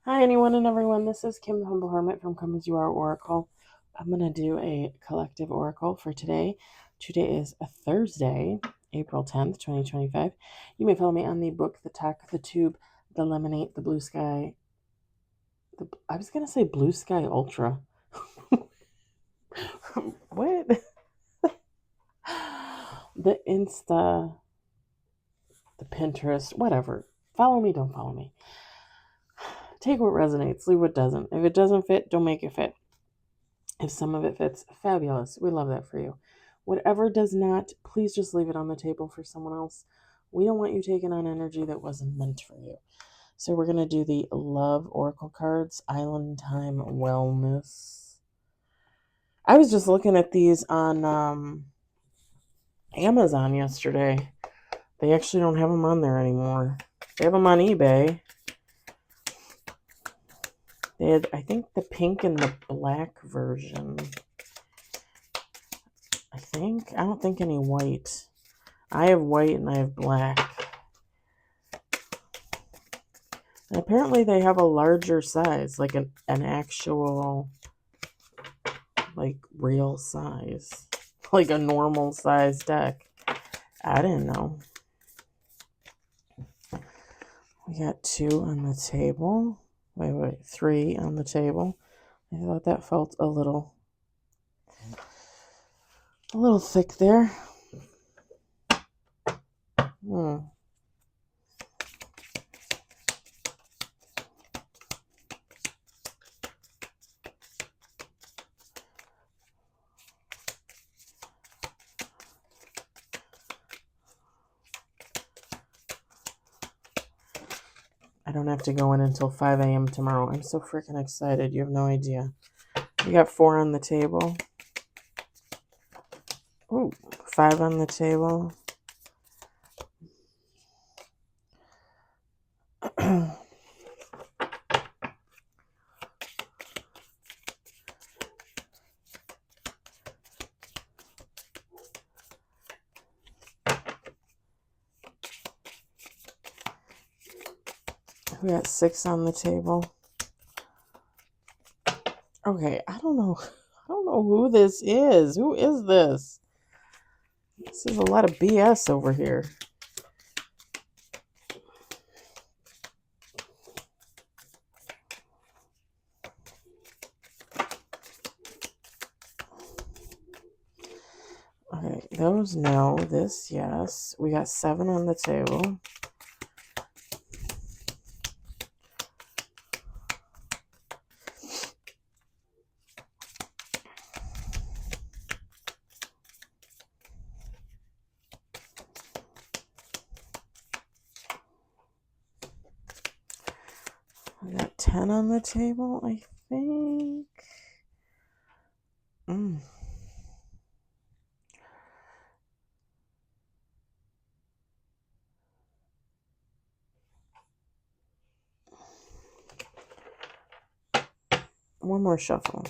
Hi, anyone and everyone. This is Kim the Humble Hermit from Come As You Are Oracle. I'm going to do a collective oracle for today. Today is a Thursday, April 10th, 2025. You may follow me on the book, the talk, the tube, the lemonade, the blue sky. I was going to say blue sky ultra. What? The Insta, the Pinterest, whatever. Follow me, don't follow me. Take what resonates, leave what doesn't. If it doesn't fit, don't make it fit. If some of it fits, fabulous. We love that for you. Whatever does not, please just leave it on the table for someone else. We don't want you taking on energy that wasn't meant for you. So we're going to do the Love Oracle cards, Island Time Wellness. I was just looking at these on Amazon yesterday. They actually don't have them on there anymore. They have them on eBay. They had, I think, the pink and the black version. I don't think any white. I have white and I have black. And apparently they have a larger size, like an actual, like real size. Like a normal size deck. I didn't know. We got 2 on the table. Wait, 3 on the table. I thought that felt a little thick there. I don't have to go in until 5 a.m. tomorrow. I'm so freaking excited. You have no idea. We got 4 on the table. Ooh, 5 on the table. We got 6 on the table. Okay, I don't know who this is. Who is this? This is a lot of BS over here. Okay, those no. This yes. We got 7 on the table. We got 10 on the table, I think. One more shuffle.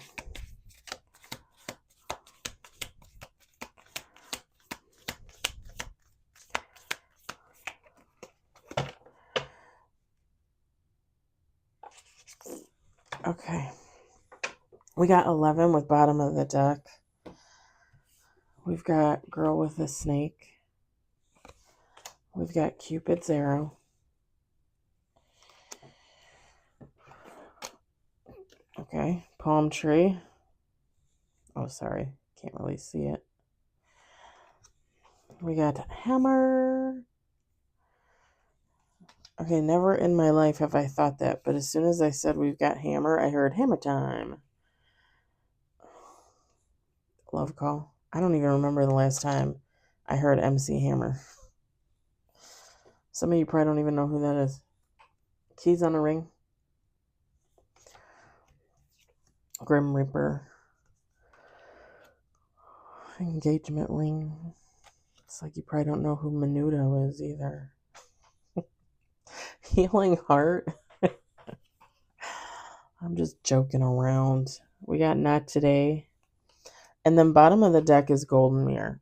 Okay. We got 11 with bottom of the deck. We've got girl with a snake. We've got Cupid's arrow. Okay, palm tree. Oh, sorry. Can't really see it. We got hammer. Okay, never in my life have I thought that, but as soon as I said we've got hammer, I heard hammer time. Love call. I don't even remember the last time I heard MC Hammer. Some of you probably don't even know who that is. Keys on a ring. Grim Reaper. Engagement ring. It's like you probably don't know who Menudo is either. Healing heart. I'm just joking around. We got not today. And then bottom of the deck is golden mirror.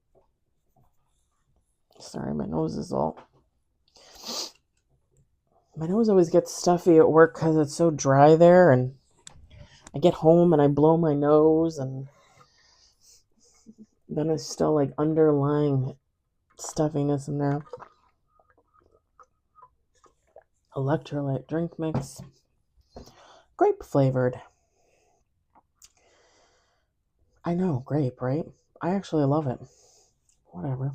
Sorry, my nose is all. My nose always gets stuffy at work because it's so dry there, and I get home and I blow my nose, and then it's still like underlying stuffiness in there. Electrolyte drink mix. Grape flavored. I know, grape, right? I actually love it. Whatever.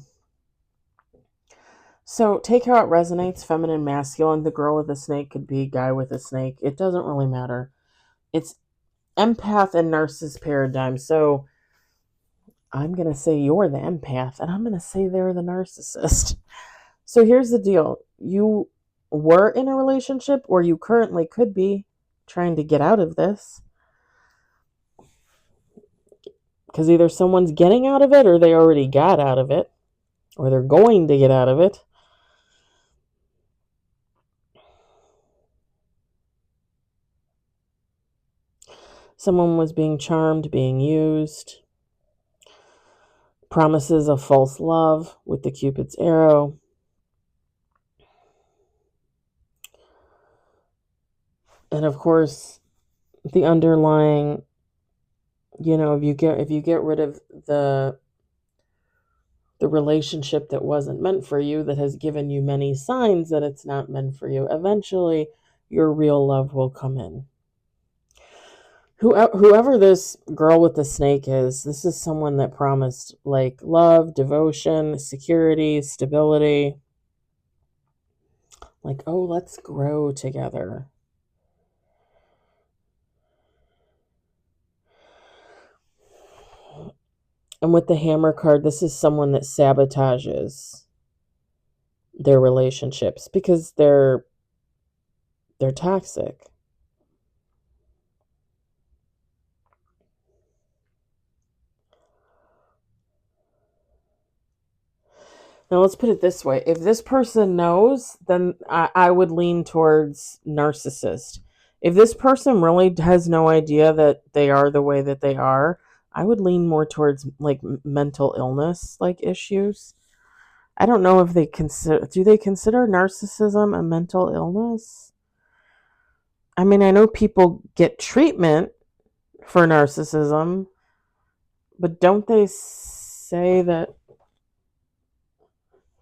So take how it resonates, feminine, masculine. The girl with a snake could be guy with a snake. It doesn't really matter. It's empath and narcissist paradigm. So I'm going to say you're the empath, and I'm going to say they're the narcissist. So here's the deal. You were in a relationship, or you currently could be trying to get out of this. Because either someone's getting out of it, or they already got out of it, or they're going to get out of it. Someone was being charmed, being used. Promises of false love with the Cupid's arrow. And of course, the underlying, if you get rid of the relationship that wasn't meant for you, that has given you many signs that it's not meant for you, eventually your real love will come in. Whoever this girl with the snake is, this is someone that promised like love, devotion, security, stability. Like, oh, let's grow together. And with the hammer card, this is someone that sabotages their relationships because they're toxic. Now, let's put it this way. If this person knows, then I would lean towards narcissist. If this person really has no idea that they are the way that they are, I would lean more towards like mental illness like issues. I don't know if do they consider narcissism a mental illness? I mean, I know people get treatment for narcissism, but don't they say that?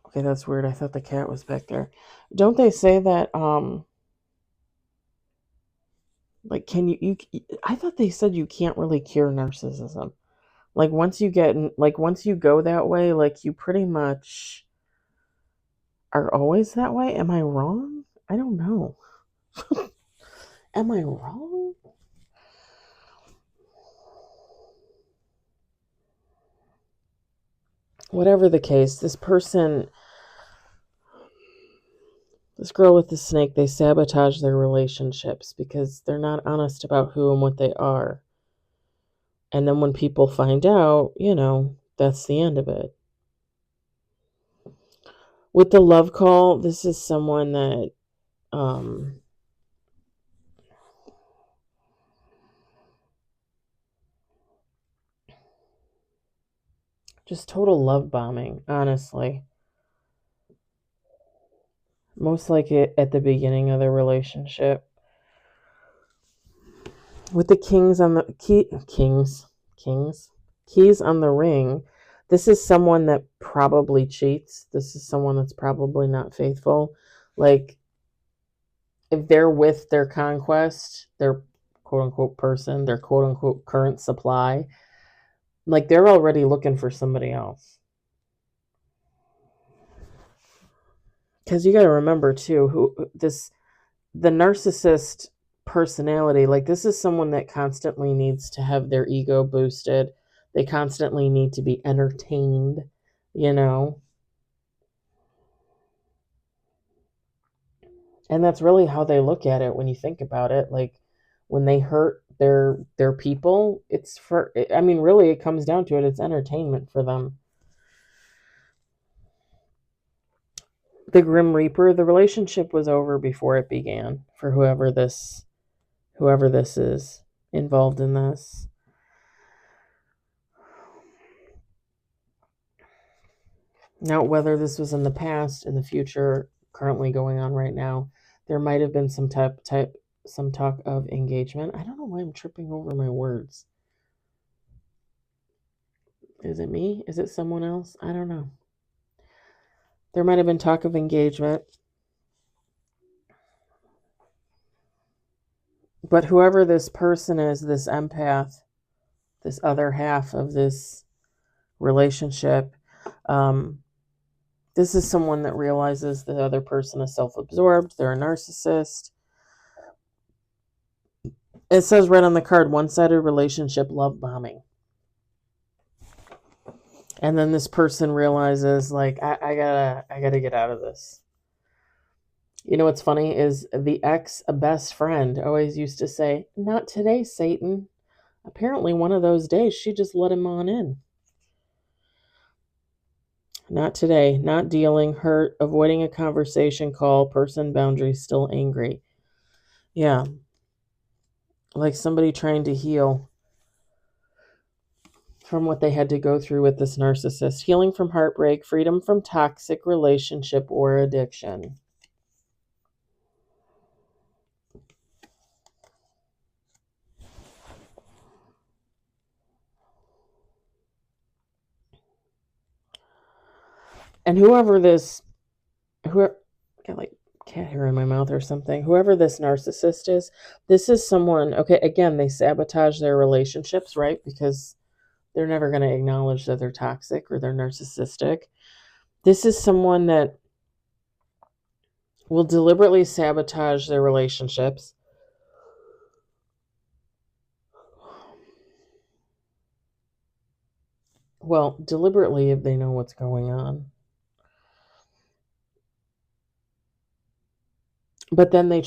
Okay, that's weird. I thought the cat was back there. Don't they say that like can you I thought they said you can't really cure narcissism. Like once you go that way, like you pretty much are always that way. Am I wrong? I don't know. Am I wrong? Whatever the case, this girl with the snake, they sabotage their relationships because they're not honest about who and what they are. And then when people find out, that's the end of it. With the love call, this is someone that just total love bombing, honestly. Most like it at the beginning of the relationship. With the keys on the ring, this is someone that probably cheats. This is someone that's probably not faithful. Like, if they're with their conquest, their quote unquote person, their quote unquote current supply, like they're already looking for somebody else. Because you got to remember too, the narcissist personality, like this is someone that constantly needs to have their ego boosted. They constantly need to be entertained, you know. And that's really how they look at it when you think about it. Like when they hurt their people, really it comes down to it, it's entertainment for them. The Grim Reaper, the relationship was over before it began for whoever this is involved in this. Now, whether this was in the past, in the future, currently going on right now, There might have been some some talk of engagement. I don't know why I'm tripping over my words. Is it me? Is it someone else? I don't know. There might have been talk of engagement. But whoever this person is, this empath, this other half of this relationship, this is someone that realizes the other person is self-absorbed. They're a narcissist. It says right on the card, one-sided relationship, love bombing. And then this person realizes, like, I gotta get out of this. You know what's funny is the ex best friend always used to say, "Not today, Satan." Apparently, one of those days, she just let him on in. Not today, not dealing, hurt, avoiding a conversation, call, person, boundaries, still angry. Yeah, like somebody trying to heal from what they had to go through with this narcissist. Healing from heartbreak, freedom from toxic relationship or addiction. And whoever got like cat hair in my mouth or something, whoever this narcissist is, this is someone, okay, again, they sabotage their relationships, right? Because they're never going to acknowledge that they're toxic or they're narcissistic. This is someone that will deliberately sabotage their relationships. Well, deliberately if they know what's going on. But then they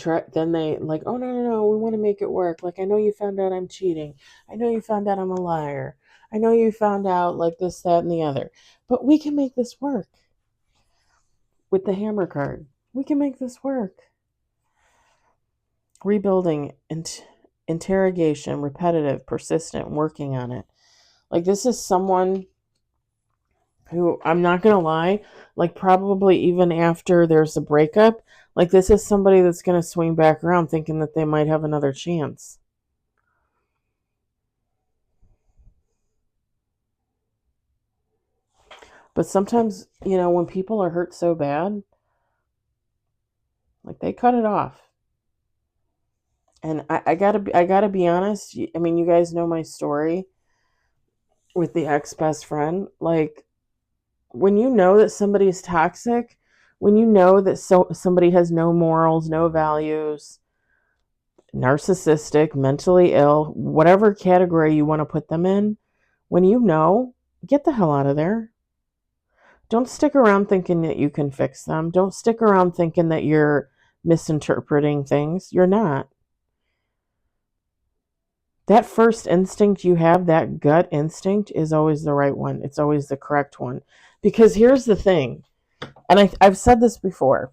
like, oh, no, we want to make it work. Like, I know you found out I'm cheating. I know you found out I'm a liar. I know you found out like this, that, and the other. But we can make this work with the hammer card. We can make this work. Rebuilding, interrogation, repetitive, persistent, working on it. Like, this is someone who, I'm not going to lie, like, probably even after there's a breakup, like, this is somebody that's going to swing back around thinking that they might have another chance. But sometimes, when people are hurt so bad, like, they cut it off. And I gotta be honest. I mean, you guys know my story with the ex best friend. Like, when you know that somebody's toxic, when you know that somebody has no morals, no values, narcissistic, mentally ill, whatever category you want to put them in, when you know, get the hell out of there. Don't stick around thinking that you can fix them. Don't stick around thinking that you're misinterpreting things. You're not. That first instinct you have, that gut instinct, is always the right one. It's always the correct one. Because here's the thing, and I've said this before.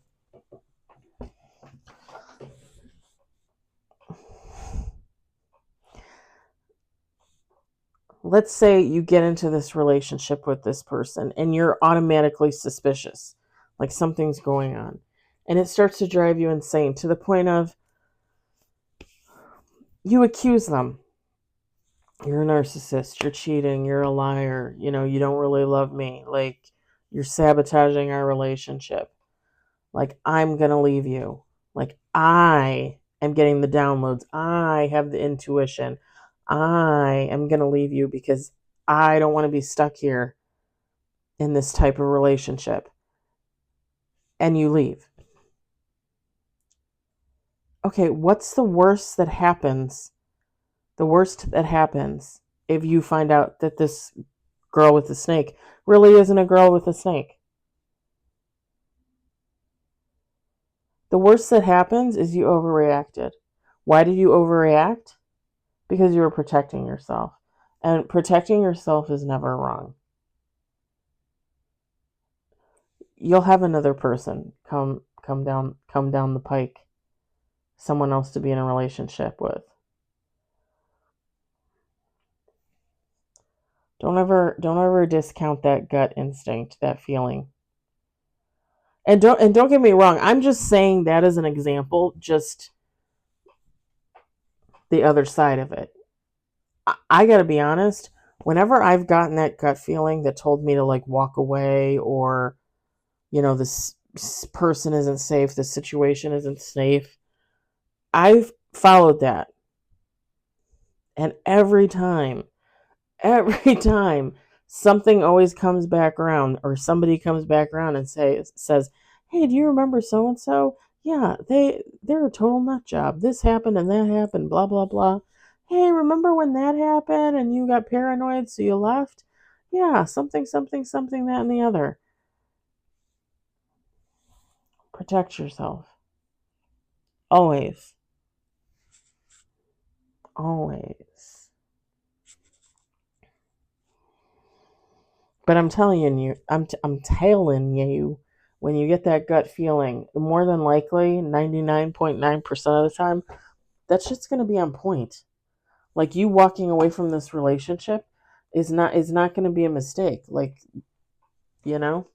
Let's say you get into this relationship with this person and you're automatically suspicious, like something's going on. And it starts to drive you insane to the point of you accuse them. You're a narcissist, you're cheating, you're a liar, you don't really love me, like, you're sabotaging our relationship. Like, I'm going to leave you. Like, I am getting the downloads. I have the intuition. I am going to leave you because I don't want to be stuck here in this type of relationship. And you leave. Okay, what's the worst that happens? The worst that happens if you find out that this girl with the snake really isn't a girl with a snake. The worst that happens is you overreacted. Why did you overreact? Because you were protecting yourself. And protecting yourself is never wrong. You'll have another person come down the pike. Someone else to be in a relationship with. Don't ever discount that gut instinct, that feeling. And don't get me wrong, I'm just saying that as an example, just the other side of it. I got to be honest, whenever I've gotten that gut feeling that told me to like walk away, or this person isn't safe, this situation isn't safe, I've followed that. And every time something always comes back around, or somebody comes back around and says, "Hey, do you remember so and so? Yeah, they're a total nut job. This happened and that happened, blah blah blah. Hey, remember when that happened and you got paranoid so you left? Yeah, something something something, that and the other." Protect yourself. Always. Always. But I'm telling you, I'm telling you, when you get that gut feeling, more than likely, 99.9% of the time, that shit's gonna be on point. Like, you walking away from this relationship is not gonna be a mistake. Like, you know,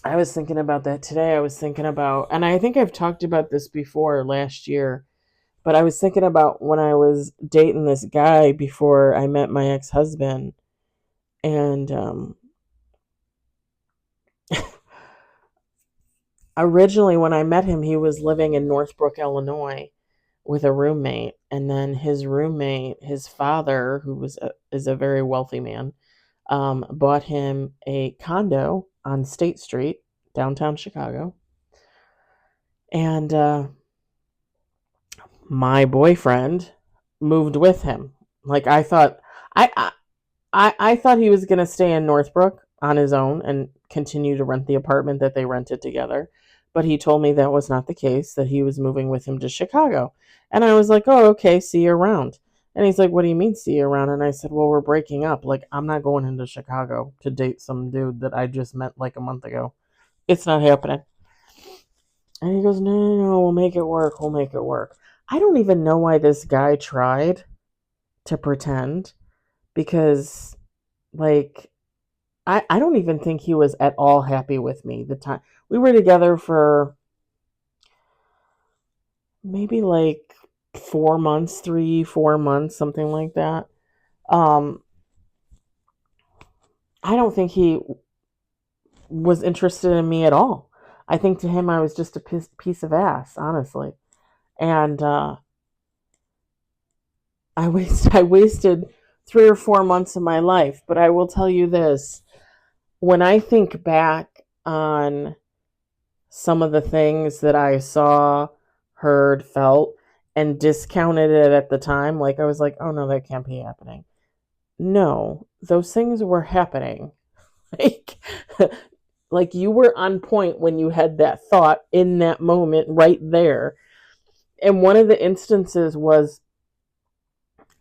I was thinking about that today. I was thinking about, and I think I've talked about this before last year, but I was thinking about when I was dating this guy before I met my ex husband, and originally, when I met him, he was living in Northbrook, Illinois, with a roommate, and then his roommate, his father, who is a very wealthy man, bought him a condo on State Street, downtown Chicago, and my boyfriend moved with him. Like, I I thought he was gonna stay in Northbrook on his own and continue to rent the apartment that they rented together. But he told me that was not the case, that he was moving with him to Chicago. And I was like, "Oh, okay, see you around." And he's like, "What do you mean, see you around?" And I said, "Well, we're breaking up. Like, I'm not going into Chicago to date some dude that I just met like a month ago. It's not happening." And he goes, "No, no, no, we'll make it work. We'll make it work." I don't even know why this guy tried to pretend, because, like, I don't even think he was at all happy with me. The time we were together for maybe like 4 months, 3, 4 months, something like that. Um, I don't think he was interested in me at all. I think to him I was just a piece of ass, honestly. And I wasted 3 or 4 months of my life. But I will tell you this: when I think back on some of the things that I saw, heard, felt, and discounted it at the time, like, I was like, "Oh no, that can't be happening." No, those things were happening. Like, like, you were on point when you had that thought in that moment right there. And one of the instances was,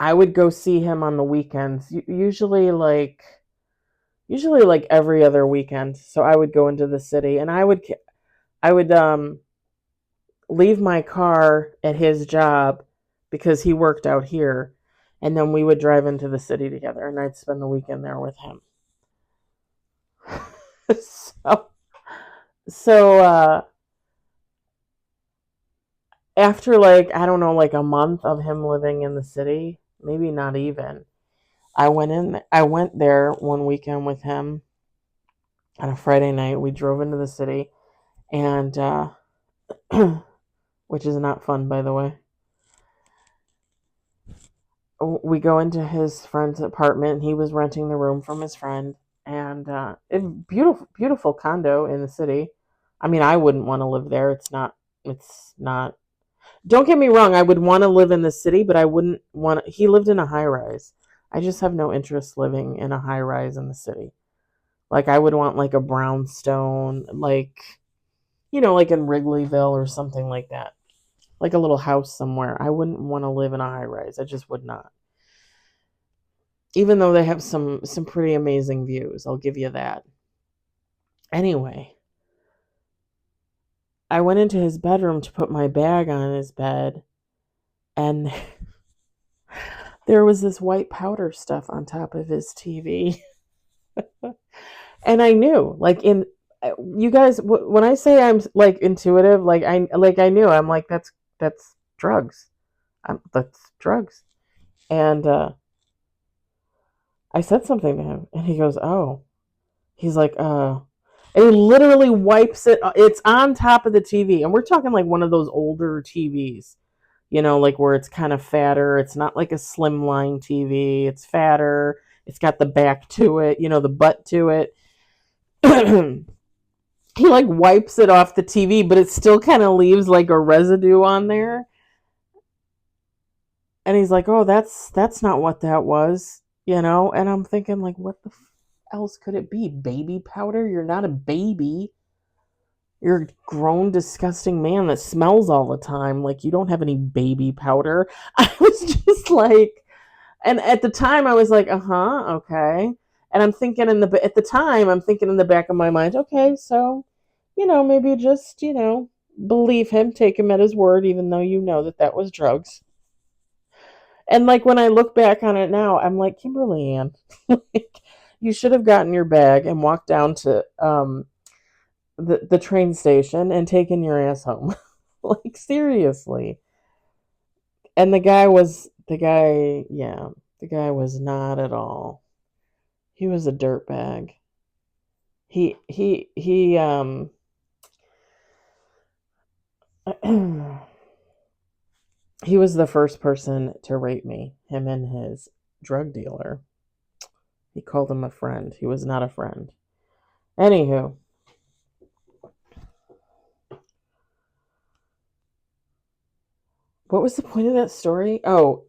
I would go see him on the weekends, usually like every other weekend. So I would go into the city, and I would leave my car at his job because he worked out here, and then we would drive into the city together, and I'd spend the weekend there with him. so so after, like, I don't know, like a month of him living in the city, maybe not even, I went there one weekend with him on a Friday night. We drove into the city, and which is not fun, by the way. We go into his friend's apartment, and he was renting the room from his friend, and beautiful, beautiful condo in the city. I mean, I wouldn't want to live there. It's not. Don't get me wrong, I would want to live in the city, but I wouldn't want he lived in a high rise. I just have no interest living in a high rise in the city. Like, I would want like a brownstone, like in Wrigleyville or something like that. Like a little house somewhere. I wouldn't want to live in a high rise. I just would not. Even though they have some pretty amazing views, I'll give you that. Anyway, I went into his bedroom to put my bag on his bed, and there was this white powder stuff on top of his TV. And I knew, like, in you guys, when I say I'm like intuitive, like I knew, I'm like, that's drugs. That's drugs. And I said something to him, and he goes, "Oh." He's like, and he literally wipes it. It's on top of the TV, and we're talking like one of those older TVs, like where it's kind of fatter. It's not like a slimline TV. It's fatter. It's got the back to it, the butt to it. He like wipes it off the TV, but it still kind of leaves like a residue on there. And he's like, "Oh, that's not what that was," And I'm thinking, like, what the else could it be? Baby powder? You're not a baby. You're a grown, disgusting man that smells all the time. Like, you don't have any baby powder. I was just like, and at the time, I was like, okay. And I'm thinking at the time, I'm thinking in the back of my mind, okay, so, maybe just, believe him, take him at his word, even though you know that was drugs. And like when I look back on it now, I'm like, Kimberly Ann, like, you should have gotten your bag and walked down to the train station and taken your ass home. Like, seriously. And the guy was not at all. He was a dirtbag. He he was the first person to rape me, him and his drug dealer. He called him a friend. He was not a friend. Anywho, what was the point of that story? Oh,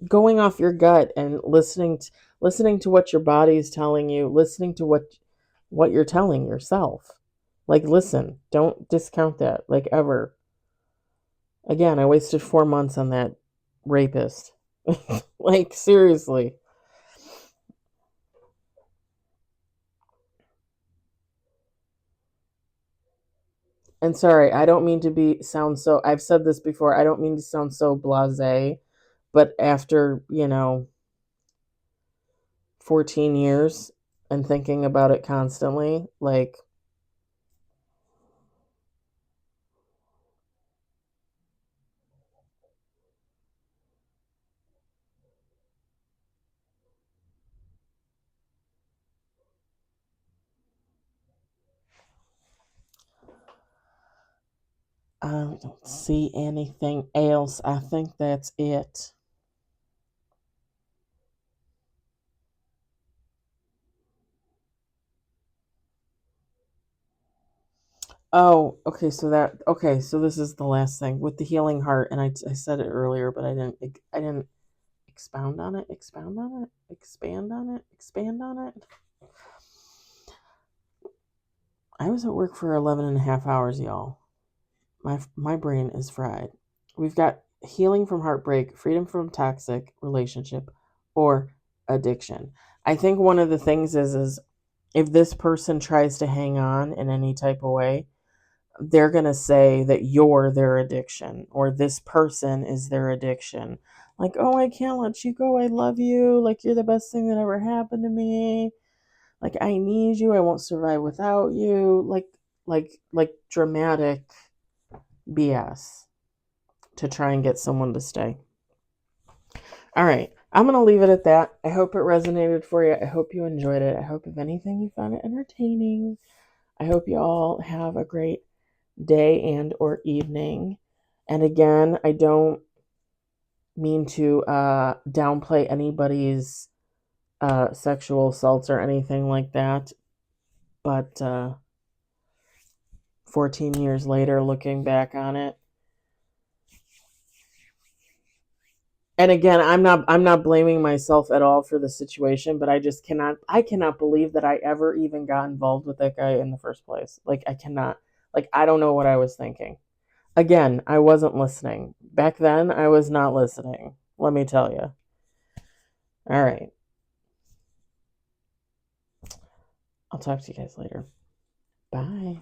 going off your gut and listening to what your body is telling you, listening to what you're telling yourself. Like, listen, don't discount that, like, ever. Again, I wasted 4 months on that rapist. Like, seriously. And sorry, I don't mean to sound so. I've said this before. I don't mean to sound so blasé, but after 14 years and thinking about it constantly, like, I don't see anything else. I think that's it. Oh, okay, so this is the last thing with the healing heart, and I said it earlier, but I didn't expound on it, expound on it, expand on it, expand on it. I was at work for 11 and a half hours, y'all. My brain is fried. We've got healing from heartbreak, freedom from toxic relationship, or addiction. I think one of the things is if this person tries to hang on in any type of way, they're going to say that you're their addiction or this person is their addiction. Like, "Oh, I can't let you go. I love you. Like, you're the best thing that ever happened to me. Like, I need you. I won't survive without you." Like dramatic BS to try and get someone to stay. All right. I'm going to leave it at that. I hope it resonated for you. I hope you enjoyed it. I hope, if anything, you found it entertaining. I hope you all have a great day and or evening. And again, I don't mean to downplay anybody's sexual assaults or anything like that. But 14 years later, looking back on it, and again, I'm not blaming myself at all for the situation, but I cannot believe that I ever even got involved with that guy in the first place. Like, I cannot. Like, I don't know what I was thinking. Again, I wasn't listening. Back then, I was not listening. Let me tell you. All right. I'll talk to you guys later. Bye.